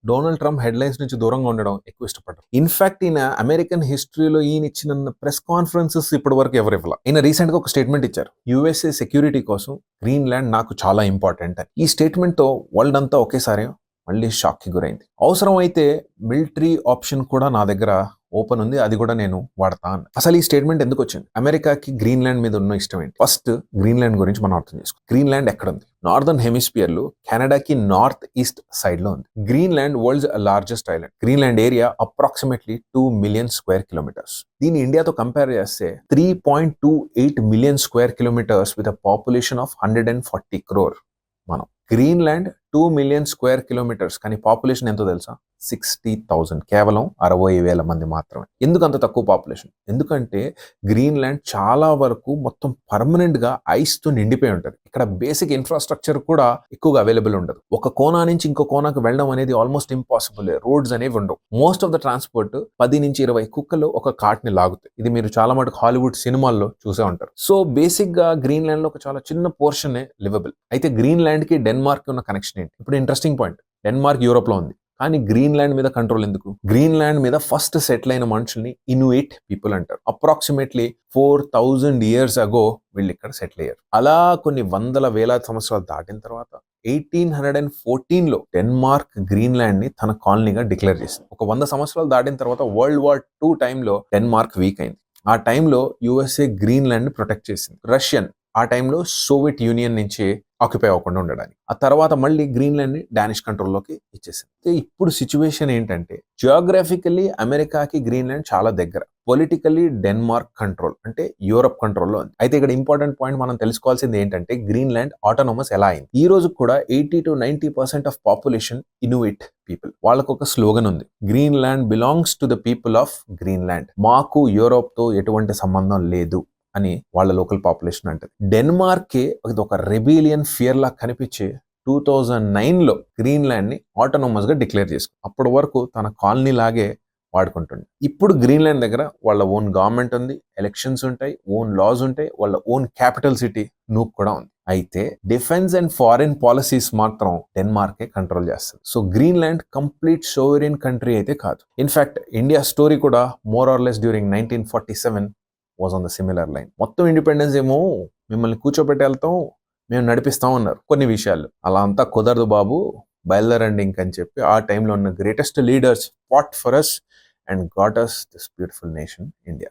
Donald Trump headlines నుంచి దూరంగా ఉండడం ఎక్కువ ఇష్టపడ్డారు. ఇన్ఫాక్ట్ ఈయన అమెరికన్ హిస్టరీలో ఈయన ఇచ్చిన ప్రెస్ కాన్ఫరెన్సెస్ ఇప్పటి వరకు ఎవరు ఇవ్వాలి. ఈయన రీసెంట్ గా ఒక స్టేట్మెంట్ ఇచ్చారు. యుఎస్ఏ సెక్యూరిటీ కోసం గ్రీన్లాండ్ నాకు చాలా ఇంపార్టెంట్ అని. ఈ స్టేట్మెంట్ తో వరల్డ్ అంతా ఒకేసారి మళ్ళీ షాక్ కి గురైంది. అవసరం అయితే మిలిటరీ ఆప్షన్ కూడా నా దగ్గర ఓపెన్ ఉంది, అది కూడా నేను వాడతా అన్న. అసలు ఈ స్టేట్మెంట్ ఎందుకు వచ్చింది? అమెరికాకి గ్రీన్లాండ్ మీద ఉన్న ఇష్టం ఏంటి? ఫస్ట్ గ్రీన్లాండ్ గురించి మనం అర్థం చేసుకో. గ్రీన్లాండ్ ఎక్కడ ఉంది? నార్దర్న్ హెమిస్ఫియర్ లో కెనడాకి నార్త్ ఈస్ట్ సైడ్ లో ఉంది. Greenland world's largest island. Greenland area approximately 2 million square kilometres. దీన్ని ఇండియాతో కంపేర్ చేస్తే 3.28 million square kilometres with a population of 140 crore. మనం గ్రీన్లాండ్ 2 మిలియన్ స్క్వేర్ కిలోమీటర్స్, కానీ పాపులేషన్ ఎంతో తెలుసా? 60,000, కేవలం 60,000 మంది మాత్రమే. ఎందుకు అంత తక్కువ పాపులేషన్? ఎందుకంటే గ్రీన్లాండ్ చాలా వరకు మొత్తం పర్మనెంట్ గా ఐస్ తో నిండిపోయి ఉంటుంది. ఇక్కడ బేసిక్ ఇన్ఫ్రాస్ట్రక్చర్ కూడా ఎక్కువగా అవైలబుల్ ఉండదు. ఒక కోనా నుంచి ఇంకో కోనాకు వెళ్ళడం అనేది ఆల్మోస్ట్ ఇంపాసిబుల్. రోడ్స్ అనేవి ఉండవు. మోస్ట్ ఆఫ్ ద ట్రాన్స్పోర్ట్ 10 నుంచి 20 కుక్కలు ఒక కార్ట్ ని లాగుతాయి. ఇది మీరు చాలా మటుకు హాలీవుడ్ సినిమాల్లో చూసే ఉంటారు. సో బేసిక్ గా గ్రీన్లాండ్ లో ఒక చాలా చిన్న పోర్షన్ లివబుల్. అయితే గ్రీన్లాండ్ కి డెన్మార్క్ కి ఉన్న కనెక్షన్ ఏంటి? ఇప్పుడు ఇంట్రెస్టింగ్ పాయింట్. డెన్మార్క్ యూరోప్ లో ఉంది, కానీ గ్రీన్లాండ్ మీద కంట్రోల్ ఎందుకు? గ్రీన్లాండ్ మీద ఫస్ట్ సెటిల్ అయిన మనుషుల్ని ఇన్యుయిట్ పీపుల్ అంటారు. అప్రాక్సిమేట్లీ 4,000 years అగో వీళ్ళు ఇక్కడ సెటిల్ అయ్యారు. అలా కొన్ని వందల వేల సంవత్సరాలు దాటిన తర్వాత 1814లో డెన్మార్క్ గ్రీన్లాండ్ ని తన కాలనీగా డిక్లేర్ చేసింది. ఒక 100 సంవత్సరాలు దాటిన తర్వాత World War II టైంలో డెన్మార్క్ వీక్ అయింది. ఆ టైంలో యుఎస్ఏ గ్రీన్లాండ్ ని ప్రొటెక్ట్ చేసింది. రష్యన్ ఆ టైంలో సోవియట్ యూనియన్ నుంచి ఆక్యుపై అవ్వకుండా ఉండడానికి. ఆ తర్వాత మళ్ళీ గ్రీన్లాండ్ ని డానిష్ కంట్రోల్లోకి ఇచ్చేసింది. ఇప్పుడు సిచ్యువేషన్ ఏంటంటే, జియోగ్రఫికల్లీ అమెరికాకి గ్రీన్లాండ్ చాలా దగ్గర, పొలిటికల్లీ డెన్మార్క్ కంట్రోల్ అంటే యూరప్ కంట్రోల్లో ఉంది. అయితే ఇక్కడ ఇంపార్టెంట్ పాయింట్ మనం తెలుసుకోవాల్సింది ఏంటంటే, గ్రీన్లాండ్ ఆటోనమస్ ఎలా అయింది? ఈ రోజు కూడా 80 to 90% ఆఫ్ పాపులేషన్ ఇన్యుయిట్ పీపుల్. వాళ్ళకు ఒక స్లోగన్ ఉంది, Greenland belongs to the people of Greenland. మాకు యూరోప్ తో ఎటువంటి సంబంధం లేదు అని వాళ్ళ లోకల్ పాపులేషన్ అంటది. డెన్మార్కే ఇది ఒక రెబిలియన్ ఫియర్ లా కనిపించి 2009లో గ్రీన్లాండ్ ని ఆటోనమస్ గా డిక్లేర్ చేసుకుంది. అప్పటి వరకు తన కాలనీ లాగే వాడుకుంటుంది. ఇప్పుడు గ్రీన్లాండ్ దగ్గర వాళ్ళ ఓన్ గవర్నమెంట్ ఉంది, ఎలక్షన్స్ ఉంటాయి, ఓన్ లాస్ ఉంటాయి, వాళ్ళ ఓన్ క్యాపిటల్ సిటీ నూక్ కూడా ఉంది. అయితే డిఫెన్స్ అండ్ ఫారిన్ పాలసీస్ మాత్రం డెన్మార్కే కంట్రోల్ చేస్తుంది. So Greenland complete sovereign country అయితే కాదు. ఇన్ఫాక్ట్ ఇండియా స్టోరీ కూడా more or less during 1947 was on the similar line. మొత్తం ఇండిపెండెన్స్ ఏమో మిమ్మల్ని కూర్చోబెట్టి వెళ్తాం, మేము నడిపిస్తాం అన్నారు. కొన్ని విషయాలు అలా అంతా కుదరదు బాబు, బయలుదేరండి ఇంకని చెప్పి ఆ టైంలో ఉన్న greatest leaders fought for us and got us this beautiful nation, India.